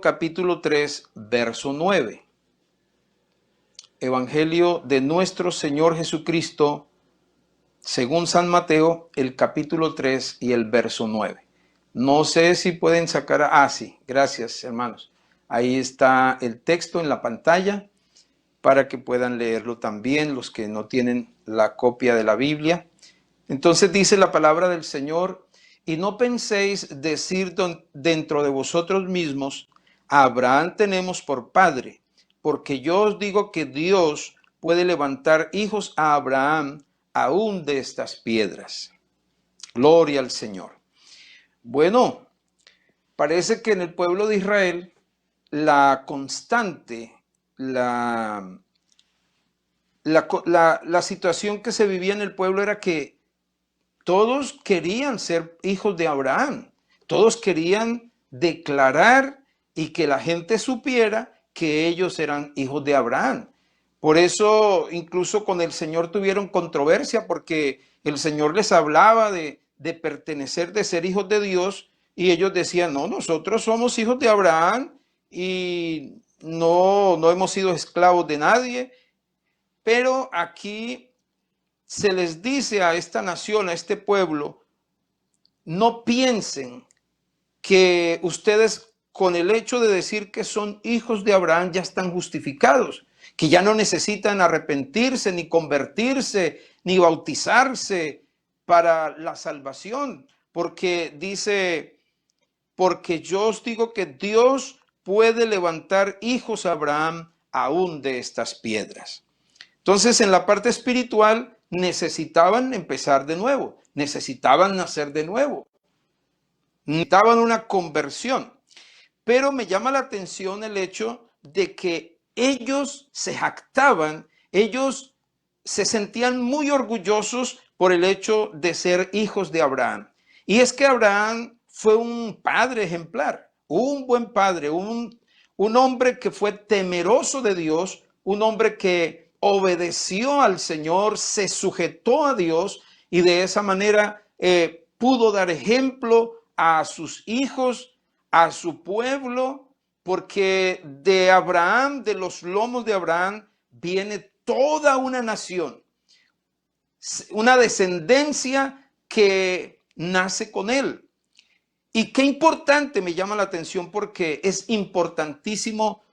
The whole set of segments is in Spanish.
capítulo 3, verso 9. Evangelio de nuestro Señor Jesucristo, según San Mateo, el capítulo 3 y el verso 9. No sé si pueden sacar... sí, gracias, hermanos. Ahí está el texto en la pantalla para que puedan leerlo también los que no tienen la copia de la Biblia. Entonces dice la palabra del Señor: y no penséis decir dentro de vosotros mismos, a Abraham tenemos por padre, porque yo os digo que Dios puede levantar hijos a Abraham aún de estas piedras. Gloria al Señor. Bueno, parece que en el pueblo de Israel la constante, la situación que se vivía en el pueblo era que todos querían ser hijos de Abraham. Todos querían declarar y que la gente supiera que ellos eran hijos de Abraham. Por eso incluso con el Señor tuvieron controversia, porque el Señor les hablaba de pertenecer, de ser hijos de Dios, y ellos decían: no, nosotros somos hijos de Abraham y no hemos sido esclavos de nadie. Pero aquí se les dice a esta nación, a este pueblo: no piensen que ustedes con el hecho de decir que son hijos de Abraham ya están justificados, que ya no necesitan arrepentirse, ni convertirse, ni bautizarse para la salvación, porque dice: porque yo os digo que Dios puede levantar hijos a Abraham aún de estas piedras. Entonces, en la parte espiritual necesitaban empezar de nuevo, necesitaban nacer de nuevo, necesitaban una conversión. Pero me llama la atención el hecho de que ellos se jactaban, ellos se sentían muy orgullosos por el hecho de ser hijos de Abraham. Y es que Abraham fue un padre ejemplar, un buen padre, un hombre que fue temeroso de Dios, un hombre que obedeció al Señor, se sujetó a Dios, y de esa manera pudo dar ejemplo a sus hijos, a su pueblo, porque de Abraham, de los lomos de Abraham, viene toda una nación, una descendencia que nace con él. Y qué importante, me llama la atención, porque es importantísimo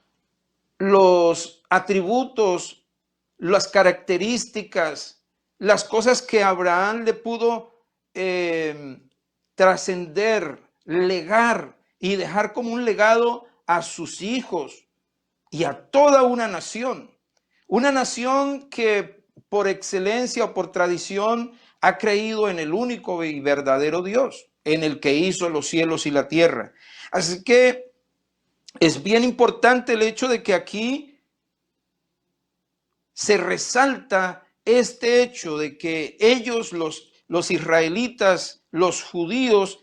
los atributos, las características, las cosas que Abraham le pudo trascender, legar y dejar como un legado a sus hijos y a toda una nación que por excelencia o por tradición ha creído en el único y verdadero Dios, en el que hizo los cielos y la tierra. Así que es bien importante el hecho de que aquí se resalta este hecho de que ellos, los israelitas, los judíos,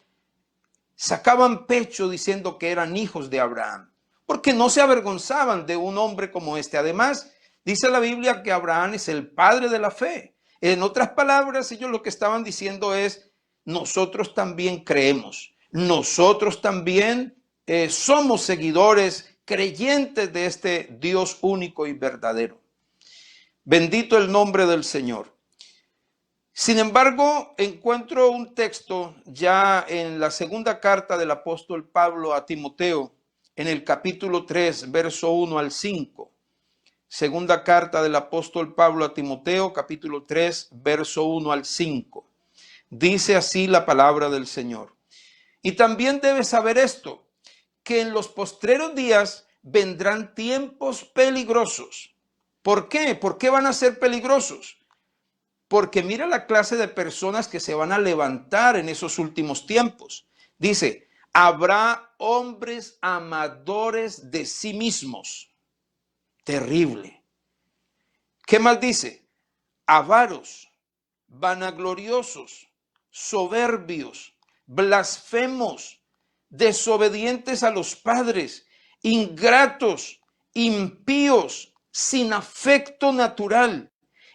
sacaban pecho diciendo que eran hijos de Abraham, porque no se avergonzaban de un hombre como este. Además, dice la Biblia que Abraham es el padre de la fe. En otras palabras, ellos lo que estaban diciendo es: nosotros también creemos, nosotros también somos seguidores, creyentes de este Dios único y verdadero. Bendito el nombre del Señor. Sin embargo, encuentro un texto ya en la segunda carta del apóstol Pablo a Timoteo, en el capítulo 3, verso 1 al 5. Segunda carta del apóstol Pablo a Timoteo, capítulo 3, verso 1 al 5. Dice así la palabra del Señor: y también debes saber esto, que en los postreros días vendrán tiempos peligrosos. ¿Por qué? ¿Por qué van a ser peligrosos? Porque mira la clase de personas que se van a levantar en esos últimos tiempos. Dice: habrá hombres amadores de sí mismos. Terrible. ¿Qué más dice? Avaros, vanagloriosos, soberbios, blasfemos, desobedientes a los padres, ingratos, impíos, sin afecto natural,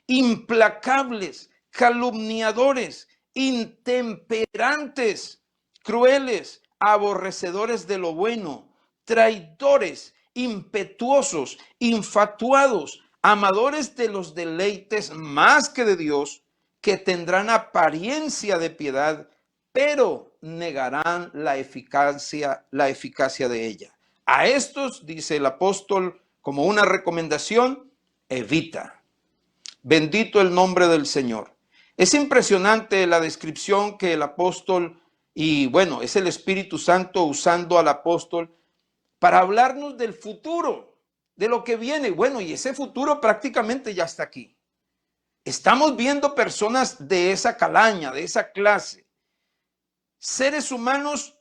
implacables, calumniadores, intemperantes, crueles, aborrecedores de lo bueno, traidores, impetuosos, infatuados, amadores de los deleites más que de Dios, que tendrán apariencia de piedad, pero negarán la eficacia de ella. A estos, dice el apóstol, como una recomendación, evita. Bendito el nombre del Señor. Es impresionante la descripción que el apóstol, y bueno, es el Espíritu Santo usando al apóstol para hablarnos del futuro, de lo que viene. Bueno, y ese futuro prácticamente ya está aquí. Estamos viendo personas de esa calaña, de esa clase, seres humanos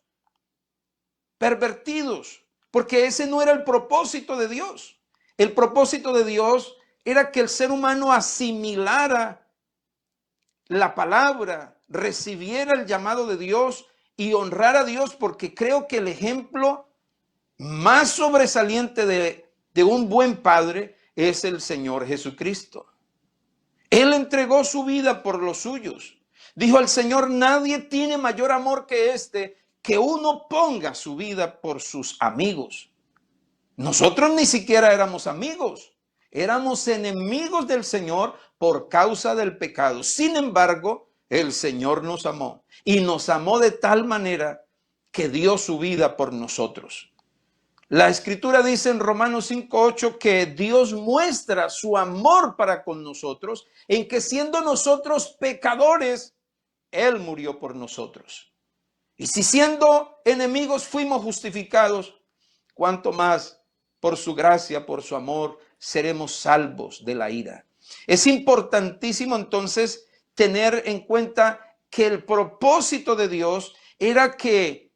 pervertidos, porque ese no era el propósito de Dios. El propósito de Dios era que el ser humano asimilara la palabra, recibiera el llamado de Dios y honrara a Dios, porque creo que el ejemplo más sobresaliente de un buen padre es el Señor Jesucristo. Él entregó su vida por los suyos. Dijo al Señor: nadie tiene mayor amor que este, que uno ponga su vida por sus amigos. Nosotros ni siquiera éramos amigos, éramos enemigos del Señor por causa del pecado. Sin embargo, el Señor nos amó y nos amó de tal manera que dio su vida por nosotros. La Escritura dice en Romanos 5:8 que Dios muestra su amor para con nosotros en que, siendo nosotros pecadores, Él murió por nosotros. Y si siendo enemigos fuimos justificados, cuánto más por su gracia, por su amor, seremos salvos de la ira. Es importantísimo entonces tener en cuenta que el propósito de Dios era que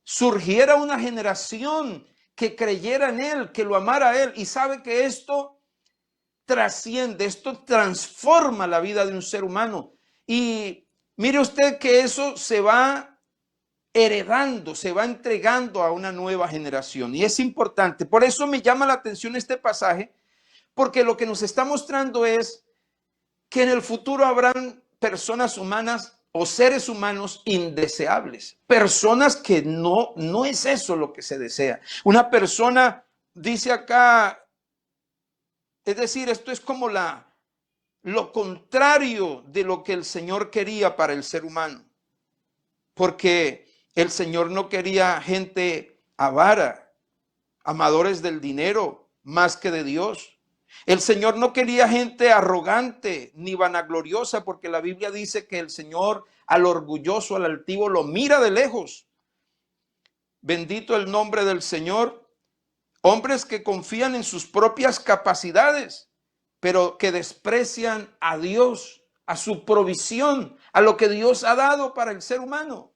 surgiera una generación que creyera en Él, que lo amara a Él. Y sabe que esto trasciende, esto transforma la vida de un ser humano. Y mire usted que eso se va heredando, se va entregando a una nueva generación. Y es importante. Por eso me llama la atención este pasaje, porque lo que nos está mostrando es que en el futuro habrán personas humanas o seres humanos indeseables, personas que no es eso lo que se desea. Una persona, dice acá, es decir, esto es como lo contrario de lo que el Señor quería para el ser humano, porque el Señor no quería gente avara, amadores del dinero más que de Dios. El Señor no quería gente arrogante ni vanagloriosa, porque la Biblia dice que el Señor al orgulloso, al altivo, lo mira de lejos. Bendito el nombre del Señor. Hombres que confían en sus propias capacidades, pero que desprecian a Dios, a su provisión, a lo que Dios ha dado para el ser humano.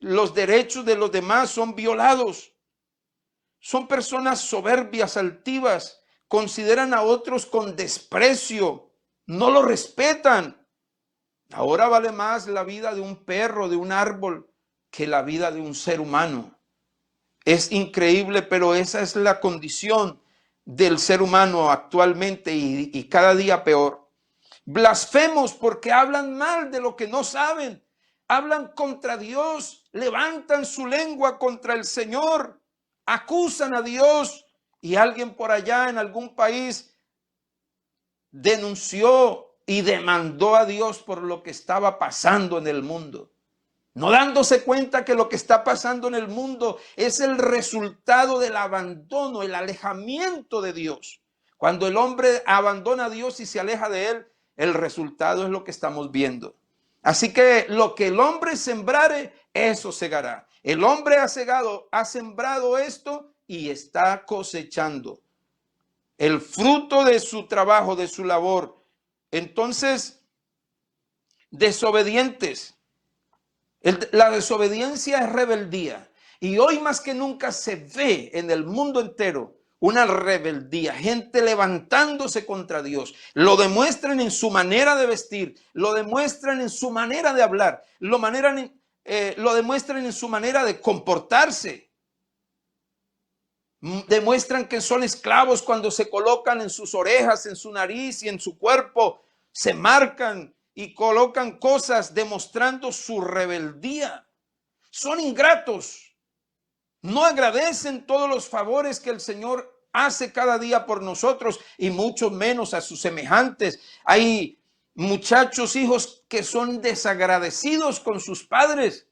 Los derechos de los demás son violados. Son personas soberbias, altivas, consideran a otros con desprecio, no lo respetan. Ahora vale más la vida de un perro, de un árbol, que la vida de un ser humano. Es increíble, pero esa es la condición del ser humano actualmente y cada día peor. Blasfemos porque hablan mal de lo que no saben, hablan contra Dios, levantan su lengua contra el Señor, acusan a Dios. Y alguien por allá en algún país denunció y demandó a Dios por lo que estaba pasando en el mundo, no dándose cuenta que lo que está pasando en el mundo es el resultado del abandono, el alejamiento de Dios. Cuando el hombre abandona a Dios y se aleja de Él, el resultado es lo que estamos viendo. Así que lo que el hombre sembrare, eso segará. El hombre ha sembrado esto y está cosechando el fruto de su trabajo, de su labor. Entonces, desobedientes. La desobediencia es rebeldía. Y hoy más que nunca se ve en el mundo entero una rebeldía, gente levantándose contra Dios. Lo demuestran en su manera de vestir, lo demuestran en su manera de hablar, lo demuestran en su manera de comportarse. Demuestran que son esclavos cuando se colocan en sus orejas, en su nariz y en su cuerpo. Se marcan y colocan cosas demostrando su rebeldía. Son ingratos. No agradecen todos los favores que el Señor hace cada día por nosotros y mucho menos a sus semejantes. Hay muchachos, hijos que son desagradecidos con sus padres.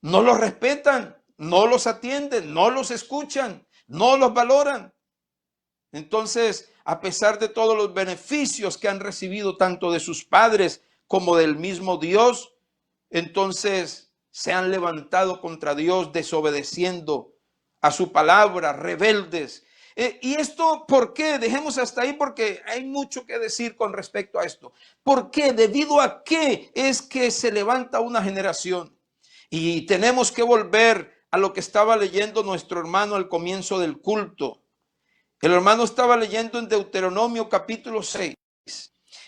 No los respetan, no los atienden, no los escuchan, no los valoran. Entonces, a pesar de todos los beneficios que han recibido tanto de sus padres como del mismo Dios, entonces se han levantado contra Dios, desobedeciendo a su palabra, rebeldes. ¿Y esto por qué? Dejemos hasta ahí porque hay mucho que decir con respecto a esto. ¿Por qué? ¿Debido a qué es que se levanta una generación? Y tenemos que volver a lo que estaba leyendo nuestro hermano al comienzo del culto. El hermano estaba leyendo en Deuteronomio capítulo 6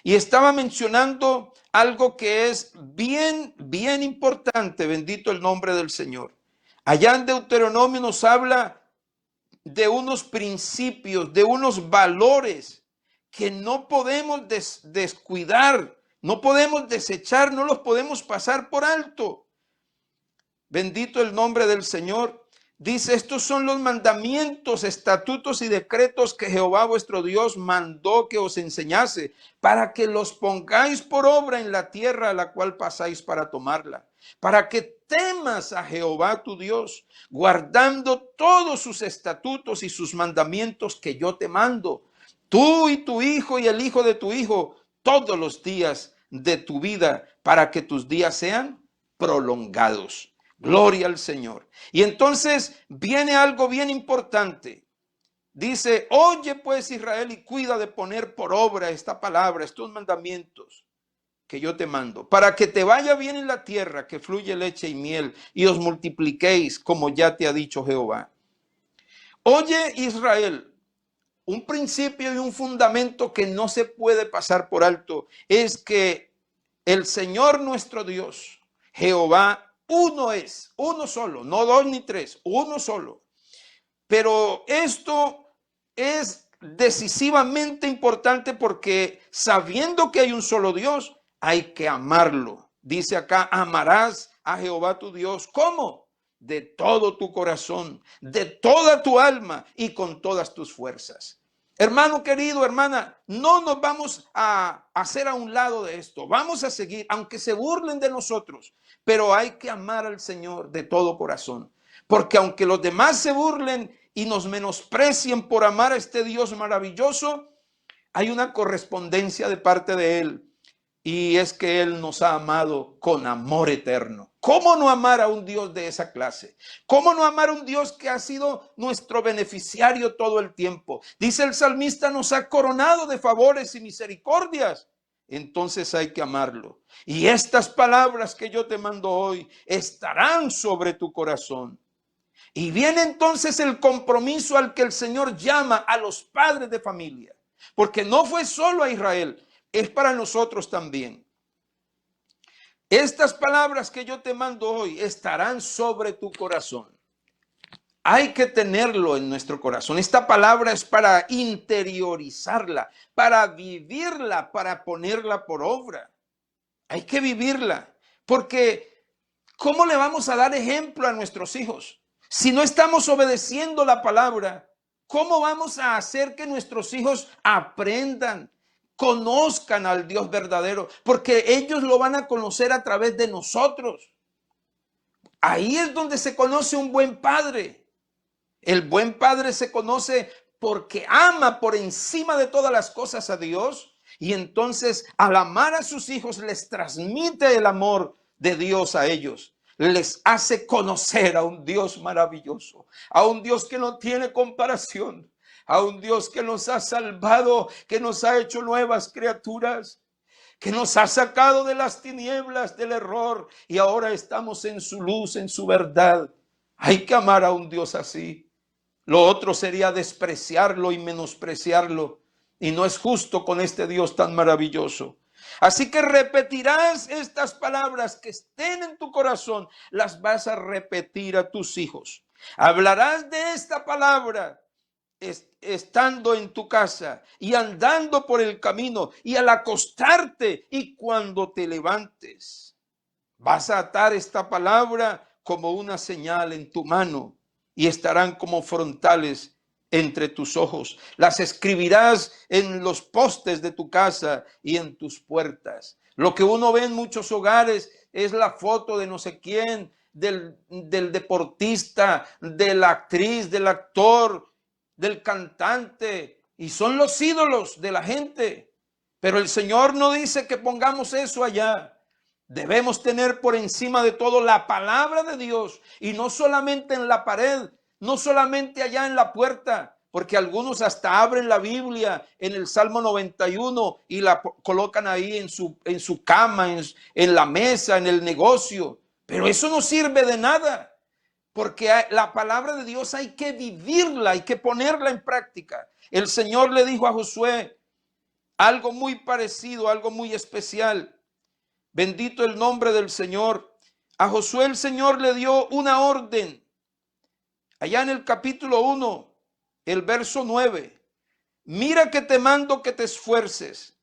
y estaba mencionando algo que es bien importante, bendito el nombre del Señor. Allá en Deuteronomio nos habla de unos principios, de unos valores que no podemos descuidar, no podemos desechar, no los podemos pasar por alto. Bendito el nombre del Señor. Dice, estos son los mandamientos, estatutos y decretos que Jehová vuestro Dios mandó que os enseñase, para que los pongáis por obra en la tierra a la cual pasáis para tomarla, para que temas a Jehová tu Dios, guardando todos sus estatutos y sus mandamientos que yo te mando, tú y tu hijo y el hijo de tu hijo, todos los días de tu vida, para que tus días sean prolongados. Gloria al Señor. Y entonces viene algo bien importante. Dice, oye pues Israel y cuida de poner por obra esta palabra, estos mandamientos que yo te mando, para que te vaya bien en la tierra que fluye leche y miel y os multipliquéis como ya te ha dicho Jehová. Oye Israel, un principio y un fundamento que no se puede pasar por alto es que el Señor nuestro Dios, Jehová, uno es, uno solo, no dos ni tres, uno solo. Pero esto es decisivamente importante porque sabiendo que hay un solo Dios, hay que amarlo. Dice acá, amarás a Jehová tu Dios. ¿Cómo? De todo tu corazón, de toda tu alma y con todas tus fuerzas. Hermano querido, hermana, no nos vamos a hacer a un lado de esto. Vamos a seguir, aunque se burlen de nosotros, pero hay que amar al Señor de todo corazón. Porque aunque los demás se burlen y nos menosprecien por amar a este Dios maravilloso, hay una correspondencia de parte de Él. Y es que Él nos ha amado con amor eterno. ¿Cómo no amar a un Dios de esa clase? ¿Cómo no amar a un Dios que ha sido nuestro beneficiario todo el tiempo? Dice el salmista, nos ha coronado de favores y misericordias. Entonces hay que amarlo. Y estas palabras que yo te mando hoy estarán sobre tu corazón. Y viene entonces el compromiso al que el Señor llama a los padres de familia. Porque no fue solo a Israel, es para nosotros también. Estas palabras que yo te mando hoy estarán sobre tu corazón. Hay que tenerlo en nuestro corazón. Esta palabra es para interiorizarla, para vivirla, para ponerla por obra. Hay que vivirla, porque ¿cómo le vamos a dar ejemplo a nuestros hijos? Si no estamos obedeciendo la palabra, ¿cómo vamos a hacer que nuestros hijos aprendan, conozcan al Dios verdadero? Porque ellos lo van a conocer a través de nosotros. Ahí es donde se conoce un buen padre. El buen padre se conoce porque ama por encima de todas las cosas a Dios. Y entonces al amar a sus hijos les transmite el amor de Dios a ellos. Les hace conocer a un Dios maravilloso, a un Dios que no tiene comparación, a un Dios que nos ha salvado, que nos ha hecho nuevas criaturas, que nos ha sacado de las tinieblas del error y ahora estamos en su luz, en su verdad. Hay que amar a un Dios así. Lo otro sería despreciarlo y menospreciarlo. Y no es justo con este Dios tan maravilloso. Así que repetirás estas palabras que estén en tu corazón. Las vas a repetir a tus hijos. Hablarás de esta palabra estando en tu casa y andando por el camino y al acostarte y cuando te levantes. Vas a atar esta palabra como una señal en tu mano y estarán como frontales entre tus ojos. Las escribirás en los postes de tu casa y en tus puertas. Lo que uno ve en muchos hogares es la foto de no sé quién, del deportista, de la actriz, del actor, del cantante, y son los ídolos de la gente. Pero el Señor no dice que pongamos eso allá. Debemos tener por encima de todo la palabra de Dios, y no solamente en la pared, no solamente allá en la puerta, porque algunos hasta abren la Biblia en el Salmo 91 y la colocan ahí en su cama, en la mesa, en el negocio. Pero eso no sirve de nada, porque la palabra de Dios hay que vivirla, hay que ponerla en práctica. El Señor le dijo a Josué algo muy parecido, algo muy especial. Bendito el nombre del Señor. A Josué el Señor le dio una orden. Allá en el capítulo 1, el verso 9. Mira que te mando que te esfuerces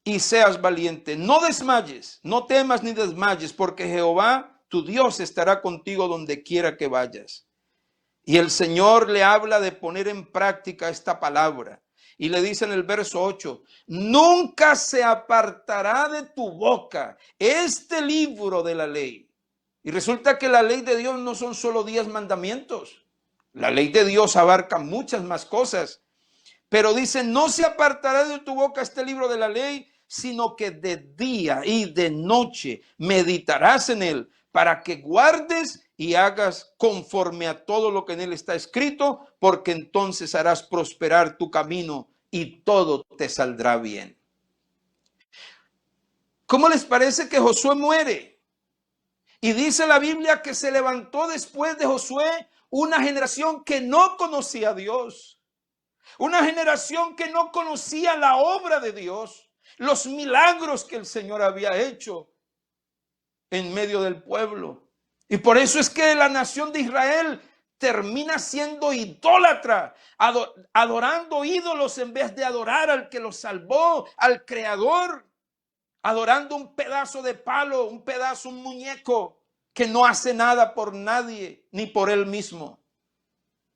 y seas valiente. No desmayes, no temas ni desmayes, porque Jehová, tu Dios, estará contigo donde quiera que vayas. Y el Señor le habla de poner en práctica esta palabra. Y le dice en el verso 8, nunca se apartará de tu boca este libro de la ley. Y resulta que la ley de Dios no son solo 10 mandamientos. La ley de Dios abarca muchas más cosas. Pero dice, no se apartará de tu boca este libro de la ley, sino que de día y de noche meditarás en él, para que guardes y hagas conforme a todo lo que en él está escrito, porque entonces harás prosperar tu camino y todo te saldrá bien. ¿Cómo les parece que Josué muere? Y dice la Biblia que se levantó después de Josué una generación que no conocía a Dios, una generación que no conocía la obra de Dios, los milagros que el Señor había hecho en medio del pueblo. Y por eso es que la nación de Israel termina siendo idólatra, adorando ídolos en vez de adorar al que los salvó, al Creador, adorando un pedazo de palo, un muñeco que no hace nada por nadie ni por él mismo.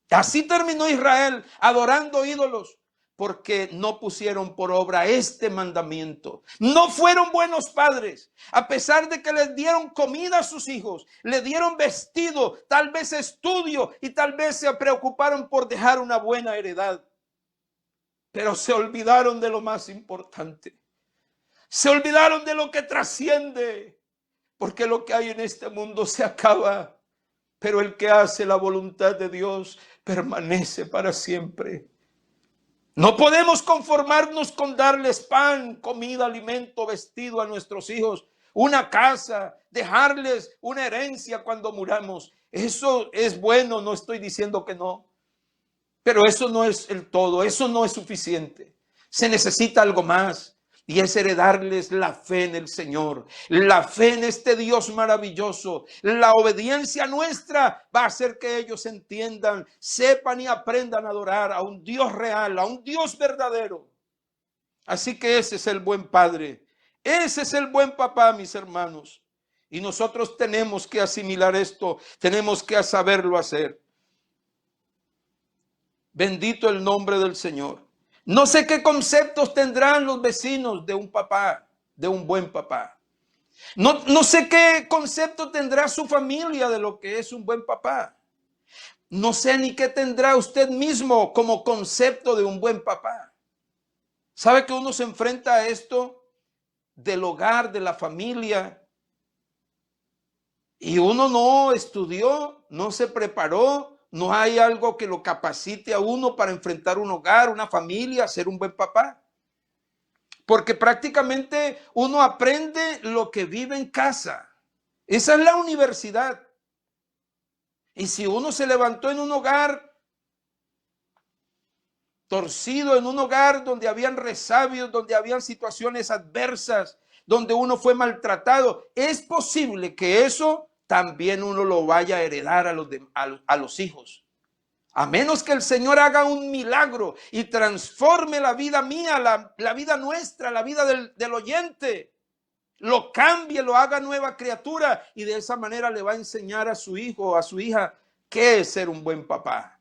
Así terminó Israel, adorando ídolos, porque no pusieron por obra este mandamiento. No fueron buenos padres, a pesar de que les dieron comida a sus hijos, le dieron vestido, tal vez estudio, y tal vez se preocuparon por dejar una buena heredad. Pero se olvidaron de lo más importante. Se olvidaron de lo que trasciende, porque lo que hay en este mundo se acaba, pero el que hace la voluntad de Dios permanece para siempre. No podemos conformarnos con darles pan, comida, alimento, vestido a nuestros hijos, una casa, dejarles una herencia cuando muramos. Eso es bueno, no estoy diciendo que no, pero eso no es el todo, eso no es suficiente. Se necesita algo más. Y es heredarles la fe en el Señor, la fe en este Dios maravilloso. La obediencia nuestra va a hacer que ellos entiendan, sepan y aprendan a adorar a un Dios real, a un Dios verdadero. Así que ese es el buen padre, ese es el buen papá, mis hermanos. Y nosotros tenemos que asimilar esto, tenemos que saberlo hacer. Bendito el nombre del Señor. No sé qué conceptos tendrán los vecinos de un papá, de un buen papá. No sé qué concepto tendrá su familia de lo que es un buen papá. No sé ni qué tendrá usted mismo como concepto de un buen papá. ¿Sabe que uno se enfrenta a esto del hogar, de la familia? Y uno no estudió, no se preparó. No hay algo que lo capacite a uno para enfrentar un hogar, una familia, ser un buen papá. Porque prácticamente uno aprende lo que vive en casa. Esa es la universidad. Y si uno se levantó en un hogar torcido, en un hogar donde habían resabios, donde habían situaciones adversas, donde uno fue maltratado, es posible que eso también uno lo vaya a heredar a los hijos. A menos que el Señor haga un milagro y transforme la vida mía, la vida nuestra, la vida del oyente, lo cambie, lo haga nueva criatura, y de esa manera le va a enseñar a su hijo o a su hija qué es ser un buen papá.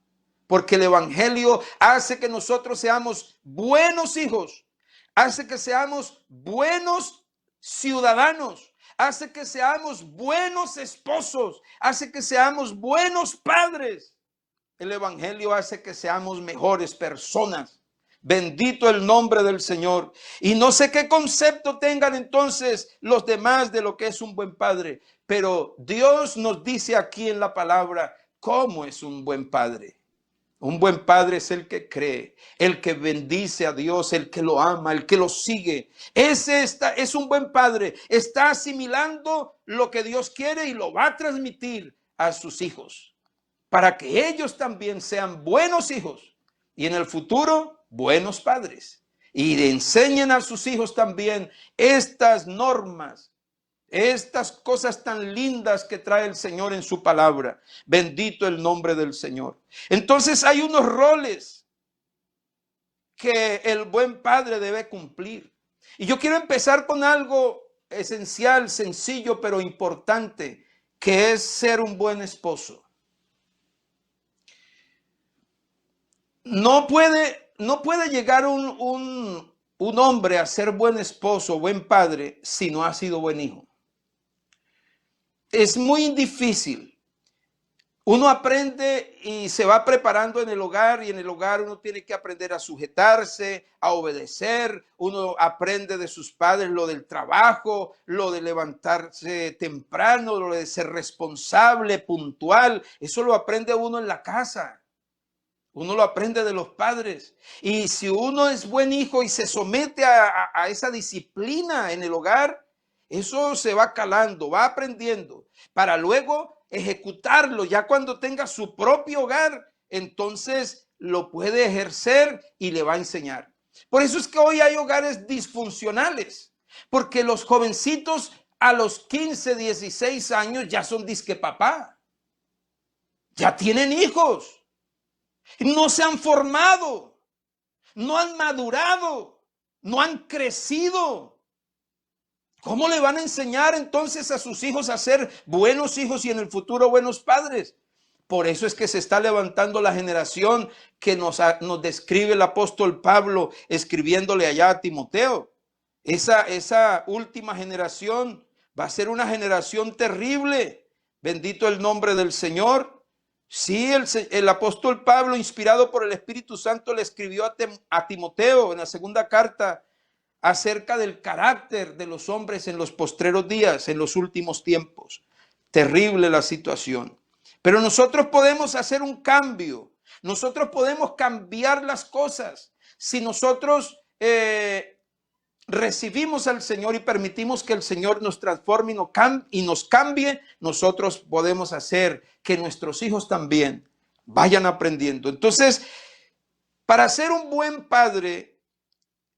Porque el evangelio hace que nosotros seamos buenos hijos, hace que seamos buenos ciudadanos, hace que seamos buenos esposos, hace que seamos buenos padres. El evangelio hace que seamos mejores personas. Bendito el nombre del Señor. Y no sé qué concepto tengan entonces los demás de lo que es un buen padre, pero Dios nos dice aquí en la palabra cómo es un buen padre. Un buen padre es el que cree, el que bendice a Dios, el que lo ama, el que lo sigue. Ese es un buen padre. Está asimilando lo que Dios quiere y lo va a transmitir a sus hijos, para que ellos también sean buenos hijos y en el futuro buenos padres. Y enseñen a sus hijos también estas normas, estas cosas tan lindas que trae el Señor en su palabra. Bendito el nombre del Señor. Entonces hay unos roles que el buen padre debe cumplir. Y yo quiero empezar con algo esencial, sencillo, pero importante, que es ser un buen esposo. No puede llegar un hombre a ser buen esposo, buen padre, si no ha sido buen hijo. Es muy difícil. Uno aprende y se va preparando en el hogar, y en el hogar uno tiene que aprender a sujetarse, a obedecer. Uno aprende de sus padres lo del trabajo, lo de levantarse temprano, lo de ser responsable, puntual. Eso lo aprende uno en la casa. Uno lo aprende de los padres. Y si uno es buen hijo y se somete a esa disciplina en el hogar, eso se va calando, va aprendiendo, para luego ejecutarlo. Ya cuando tenga su propio hogar, entonces lo puede ejercer y le va a enseñar. Por eso es que hoy hay hogares disfuncionales, porque los jovencitos a los 15, 16 años ya son disque papá, ya tienen hijos, no se han formado, no han madurado, no han crecido. ¿Cómo le van a enseñar entonces a sus hijos a ser buenos hijos y en el futuro buenos padres? Por eso es que se está levantando la generación que nos describe el apóstol Pablo escribiéndole allá a Timoteo. Esa última generación va a ser una generación terrible. Bendito el nombre del Señor. Sí, el apóstol Pablo, inspirado por el Espíritu Santo, le escribió a Timoteo en la segunda carta acerca del carácter de los hombres en los postreros días, en los últimos tiempos. Terrible la situación. Pero nosotros podemos hacer un cambio. Nosotros podemos cambiar las cosas. Si nosotros recibimos al Señor y permitimos que el Señor nos transforme y nos cambie, nosotros podemos hacer que nuestros hijos también vayan aprendiendo. Entonces, para ser un buen padre,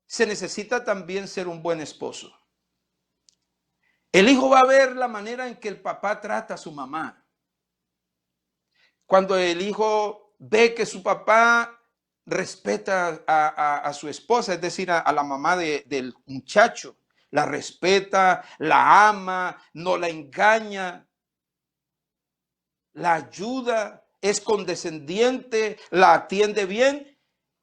se necesita también ser un buen esposo. El hijo va a ver la manera en que el papá trata a su mamá. Cuando el hijo ve que su papá respeta a su esposa, es decir, a la mamá del muchacho, la respeta, la ama, no la engaña, la ayuda, es condescendiente, la atiende bien.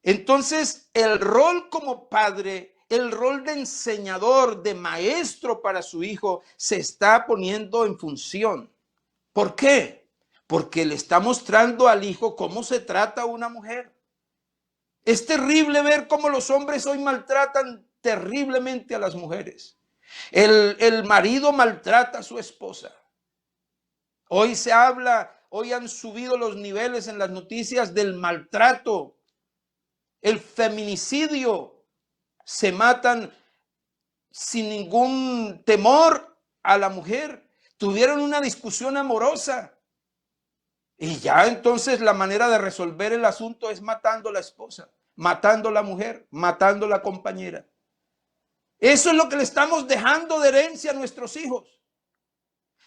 Entonces, el rol como padre, el rol de enseñador, de maestro para su hijo, se está poniendo en función. ¿Por qué? Porque le está mostrando al hijo cómo se trata a una mujer. Es terrible ver cómo los hombres hoy maltratan terriblemente a las mujeres. El marido maltrata a su esposa. Hoy se habla, hoy han subido los niveles en las noticias del maltrato. El feminicidio, se matan sin ningún temor a la mujer. Tuvieron una discusión amorosa y ya entonces la manera de resolver el asunto es matando a la esposa, matando a la mujer, matando a la compañera. Eso es lo que le estamos dejando de herencia a nuestros hijos.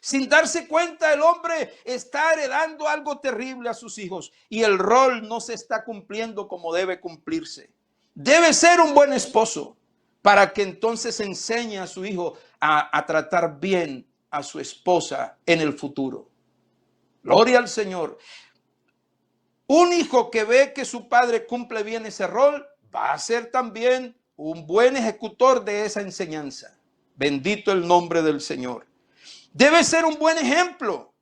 Sin darse cuenta, el hombre está heredando algo terrible a sus hijos y el rol no se está cumpliendo como debe cumplirse. Debe ser un buen esposo para que entonces enseñe a su hijo a tratar bien a su esposa en el futuro. Gloria al Señor. Un hijo que ve que su padre cumple bien ese rol, va a ser también un buen ejecutor de esa enseñanza. Bendito el nombre del Señor. Debe ser un buen ejemplo.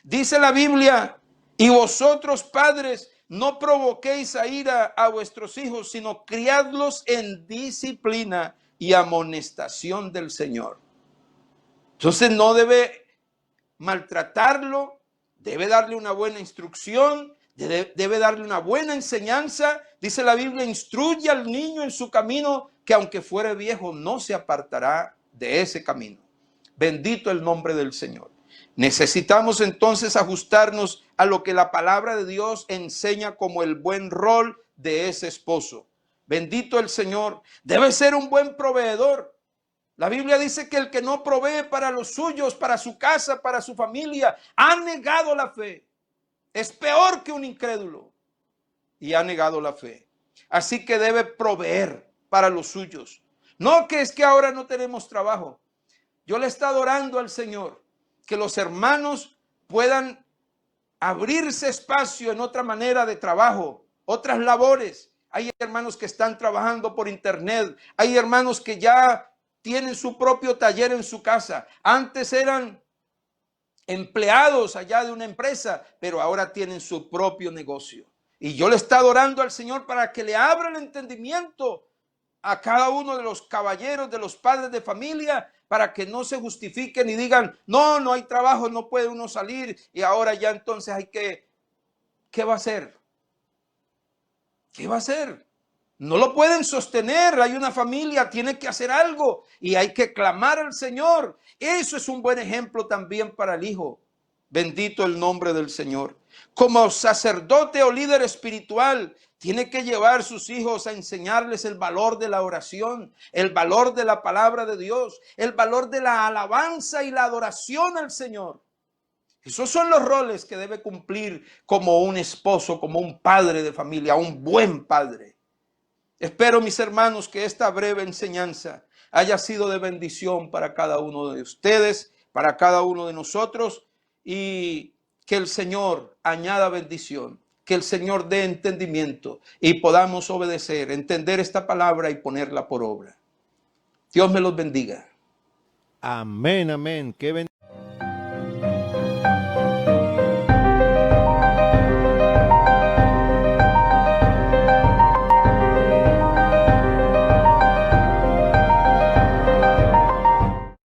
Dice la Biblia, y vosotros padres, no provoquéis a ira a vuestros hijos, sino criadlos en disciplina y amonestación del Señor. Entonces no debe maltratarlo, debe darle una buena instrucción, debe darle una buena enseñanza. Dice la Biblia, instruye al niño en su camino, que aunque fuere viejo no se apartará de ese camino. Bendito el nombre del Señor. Necesitamos entonces ajustarnos a lo que la palabra de Dios enseña como el buen rol de ese esposo. Bendito el Señor. Debe ser un buen proveedor. La Biblia dice que el que no provee para los suyos, para su casa, para su familia, ha negado la fe. Es peor que un incrédulo y ha negado la fe. Así que debe proveer para los suyos. No que es que ahora no tenemos trabajo. Yo le he estado orando al Señor que los hermanos puedan abrirse espacio en otra manera de trabajo, otras labores. Hay hermanos que están trabajando por internet. Hay hermanos que ya tienen su propio taller en su casa. Antes eran empleados allá de una empresa, pero ahora tienen su propio negocio. Y yo le he estado orando al Señor para que le abra el entendimiento a cada uno de los caballeros, de los padres de familia, para que no se justifiquen y digan, no, no hay trabajo, no puede uno salir y ahora ya entonces hay que, ¿qué va a hacer? ¿Qué va a hacer? No lo pueden sostener, hay una familia, tiene que hacer algo y hay que clamar al Señor. Eso es un buen ejemplo también para el hijo. Bendito el nombre del Señor. Como sacerdote o líder espiritual, tiene que llevar a sus hijos a enseñarles el valor de la oración, el valor de la palabra de Dios, el valor de la alabanza y la adoración al Señor. Esos son los roles que debe cumplir como un esposo, como un padre de familia, un buen padre. Espero, mis hermanos, que esta breve enseñanza haya sido de bendición para cada uno de ustedes, para cada uno de nosotros, y que el Señor añada bendición, que el Señor dé entendimiento y podamos obedecer, entender esta palabra y ponerla por obra. Dios me los bendiga. Amén, amén. Qué bendición.